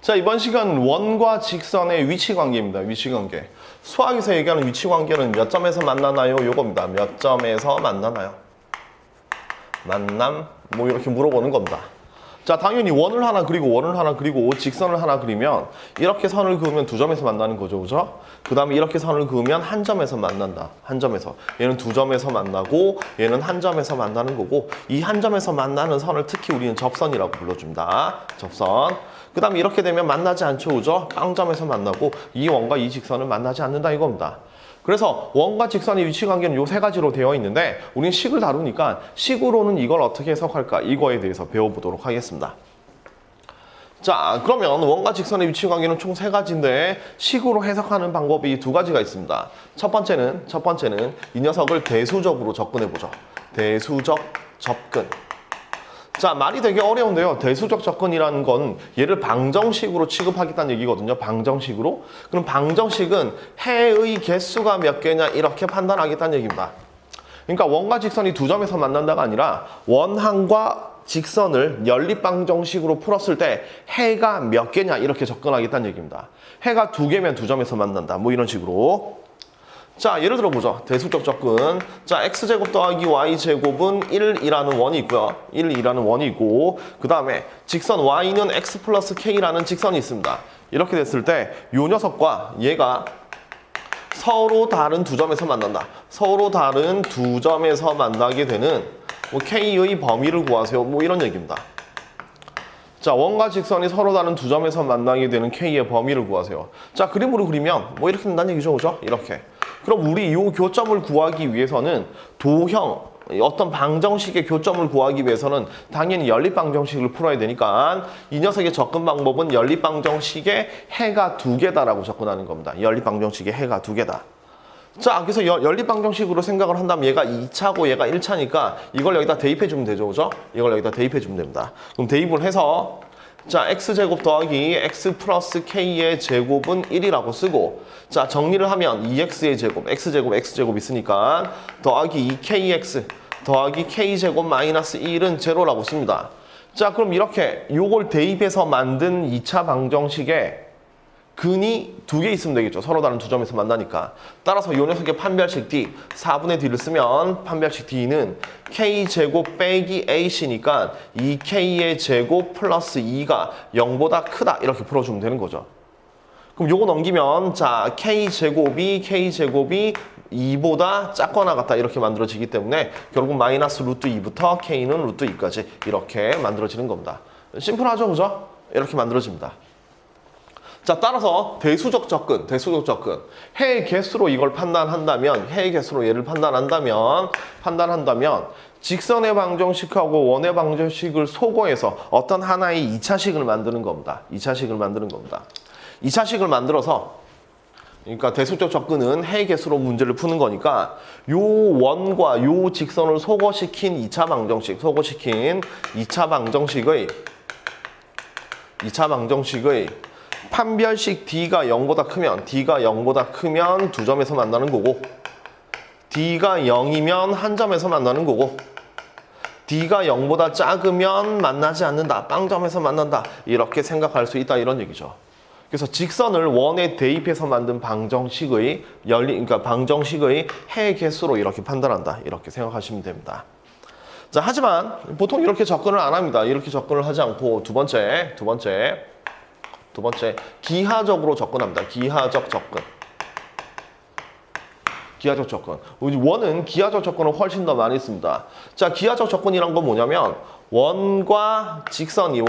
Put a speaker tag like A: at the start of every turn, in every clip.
A: 자, 이번 시간 원과 직선의 위치 관계입니다. 위치 관계. 수학에서 얘기하는 위치 관계는 몇 점에서 만나나요? 요겁니다. 몇 점에서 만나나요? 만남? 뭐 이렇게 물어보는 겁니다. 자, 당연히 원을 하나 그리고 원을 하나 그리고 직선을 하나 그리면 이렇게 선을 그으면 두 점에서 만나는 거죠. 그죠? 그 다음에 이렇게 선을 그으면 한 점에서 만난다. 한 점에서. 얘는 두 점에서 만나고 얘는 한 점에서 만나는 거고 이 한 점에서 만나는 선을 특히 우리는 접선이라고 불러줍니다. 접선. 그 다음에 이렇게 되면 만나지 않죠. 그죠? 빵점에서 만나고 이 원과 이 직선은 만나지 않는다 이겁니다. 그래서 원과 직선의 위치 관계는 요 세 가지로 되어 있는데 우리는 식을 다루니까 식으로는 이걸 어떻게 해석할까 이거에 대해서 배워보도록 하겠습니다. 자, 그러면 원과 직선의 위치 관계는 총 세 가지인데 식으로 해석하는 방법이 두 가지가 있습니다. 첫 번째는 이 녀석을 대수적으로 접근해보죠. 대수적 접근. 자, 말이 되게 어려운데요. 대수적 접근이라는 건 얘를 방정식으로 취급하겠다는 얘기거든요. 방정식으로. 그럼 방정식은 해의 개수가 몇 개냐 이렇게 판단하겠다는 얘기입니다. 그러니까 원과 직선이 두 점에서 만난다가 아니라 원항과 직선을 연립방정식으로 풀었을 때 해가 몇 개냐 이렇게 접근하겠다는 얘기입니다. 해가 두 개면 두 점에서 만난다. 뭐 이런 식으로. 자, 예를 들어 보죠. 대수적 접근. 자, x제곱 더하기 y제곱은 1이라는 원이 있고요. 1이라는 원이 있고 그 다음에 직선 y는 x 플러스 k라는 직선이 있습니다. 이렇게 됐을 때 이 녀석과 얘가 서로 다른 두 점에서 만난다. 서로 다른 두 점에서 만나게 되는 뭐 k의 범위를 구하세요. 뭐 이런 얘기입니다. 자, 원과 직선이 서로 다른 두 점에서 만나게 되는 k의 범위를 구하세요. 자, 그림으로 그리면 뭐 이렇게 된다는 얘기죠. 그죠? 이렇게. 그럼 우리 이 교점을 구하기 위해서는 도형, 어떤 방정식의 교점을 구하기 위해서는 당연히 연립방정식을 풀어야 되니까 이 녀석의 접근 방법은 연립방정식의 해가 두 개다라고 접근하는 겁니다. 연립방정식의 해가 두 개다. 자, 그래서 연립방정식으로 생각을 한다면 얘가 2차고 얘가 1차니까 이걸 여기다 대입해주면 되죠. 그죠? 이걸 여기다 대입해주면 됩니다. 그럼 대입을 해서 자, x제곱 더하기 x 플러스 k의 제곱은 1이라고 쓰고 자, 정리를 하면 2x의 제곱, x제곱, x제곱 있으니까 더하기 2kx 더하기 k제곱 마이너스 1은 제로라고 씁니다. 자, 그럼 이렇게 요걸 대입해서 만든 2차 방정식에 근이 두 개 있으면 되겠죠. 서로 다른 두 점에서 만나니까. 따라서 요 녀석의 판별식 D, 4분의 D를 쓰면 판별식 D는 K제곱 빼기 A씨니까 2K의 제곱 플러스 2가 0보다 크다. 이렇게 풀어주면 되는 거죠. 그럼 요거 넘기면 자, K제곱이 2보다 작거나 같다. 이렇게 만들어지기 때문에 결국 마이너스 루트 2부터 K는 루트 2까지 이렇게 만들어지는 겁니다. 심플하죠? 그죠? 이렇게 만들어집니다. 자, 따라서 대수적 접근. 해의 개수로 이걸 판단한다면, 해의 개수로 얘를 판단한다면 직선의 방정식하고 원의 방정식을 소거해서 어떤 하나의 2차식을 만드는 겁니다. 2차식을 만들어서 그러니까 대수적 접근은 해의 개수로 문제를 푸는 거니까 요 원과 요 직선을 소거시킨 2차 방정식의 판별식 D가 0보다 크면 두 점에서 만나는 거고 D가 0이면 한 점에서 만나는 거고 D가 0보다 작으면 만나지 않는다. 빵점에서 만난다. 이렇게 생각할 수 있다. 이런 얘기죠. 그래서 직선을 원에 대입해서 만든 방정식의 해 개수로 이렇게 판단한다. 이렇게 생각하시면 됩니다. 자, 하지만 보통 이렇게 접근을 안 합니다. 이렇게 접근을 하지 않고 두 번째 기하적으로 접근합니다. 기하적 접근. 원은 기하적 접근을 훨씬 더 많이 씁니다. 자, 기하적 접근이란 건 뭐냐면 원과 직선이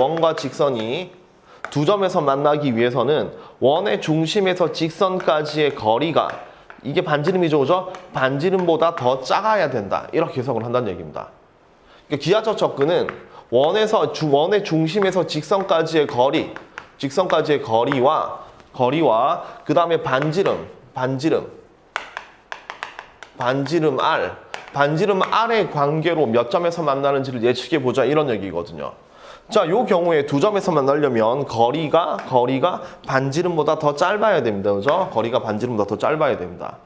A: 두 점에서 만나기 위해서는 원의 중심에서 직선까지의 거리가 이게 반지름이죠. 그죠? 반지름보다 더 작아야 된다. 이렇게 해석을 한다는 얘기입니다. 그러니까 기하적 접근은 원의 중심에서 직선까지의 거리와 그 다음에 반지름 R의 관계로 몇 점에서 만나는지를 예측해 보자 이런 얘기거든요. 자, 요 경우에 두 점에서 만나려면 거리가 반지름보다 더 짧아야 됩니다. 그죠? 거리가 반지름보다 더 짧아야 됩니다.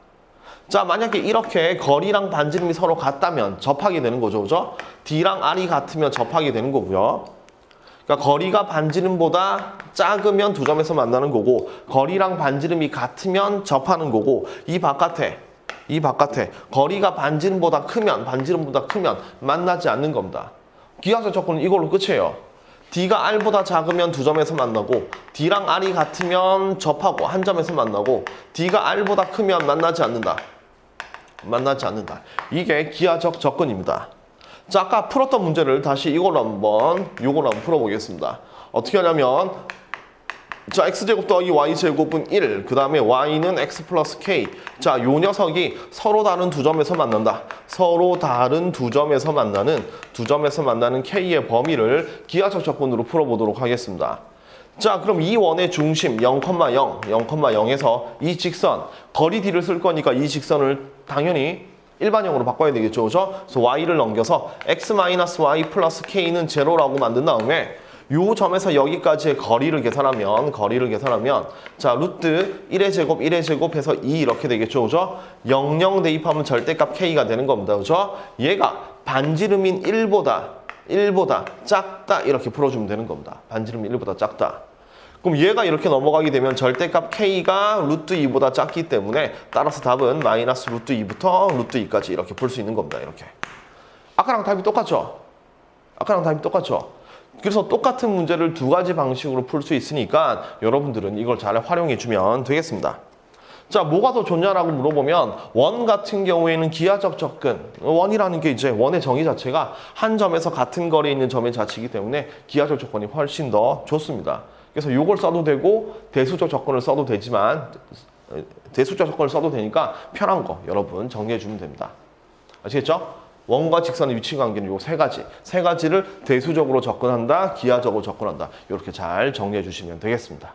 A: 자, 만약에 이렇게 거리랑 반지름이 서로 같다면 접하게 되는 거죠. 그죠? D랑 R이 같으면 접하게 되는 거고요. 그러니까 거리가 반지름보다 작으면 두 점에서 만나는 거고 거리랑 반지름이 같으면 접하는 거고 이 바깥에 거리가 반지름보다 크면 만나지 않는 겁니다. 기하학적 조건은 이걸로 끝이에요. D가 R보다 작으면 두 점에서 만나고 D랑 R이 같으면 접하고 한 점에서 만나고 D가 R보다 크면 만나지 않는다. 이게 기하적 조건입니다. 자, 아까 풀었던 문제를 다시 요걸로 한번 풀어보겠습니다. 어떻게 하냐면 자, x제곱 더하기 y제곱은 1, 그 다음에 y는 x 플러스 k. 자, 요 녀석이 서로 다른 두 점에서 만난다. 서로 다른 두 점에서 만나는 k의 범위를 기하적 조건으로 풀어보도록 하겠습니다. 자, 그럼 이 원의 중심 0,0에서 이 직선, 거리 d를 쓸 거니까 이 직선을 당연히 일반형으로 바꿔야 되겠죠, 그죠? 그래서 y를 넘겨서 x-y 플러스 k는 제로라고 만든 다음에 요 점에서 여기까지의 거리를 계산하면 자, 루트 1의 제곱 해서 2 이렇게 되겠죠, 그죠? 00 대입하면 절대값 k가 되는 겁니다, 그죠? 얘가 반지름인 1보다 작다 이렇게 풀어주면 되는 겁니다. 반지름인 1보다 작다. 그럼 얘가 이렇게 넘어가게 되면 절대값 k가 루트 2보다 작기 때문에 따라서 답은 마이너스 루트 2부터 루트 2까지 이렇게 풀 수 있는 겁니다. 이렇게. 아까랑 답이 똑같죠? 그래서 똑같은 문제를 두 가지 방식으로 풀 수 있으니까 여러분들은 이걸 잘 활용해 주면 되겠습니다. 자, 뭐가 더 좋냐라고 물어보면 원 같은 경우에는 기하적 접근. 원이라는 게 이제 원의 정의 자체가 한 점에서 같은 거리에 있는 점의 자치이기 때문에 기하적 조건이 훨씬 더 좋습니다. 그래서 이걸 써도 되고 대수적 조건을 써도 되지만 대수적 조건을 써도 되니까 편한 거 여러분 정리해 주면 됩니다. 아시겠죠? 원과 직선의 위치 관계는 요 세 가지를 대수적으로 접근한다, 기하적으로 접근한다. 이렇게 잘 정리해 주시면 되겠습니다.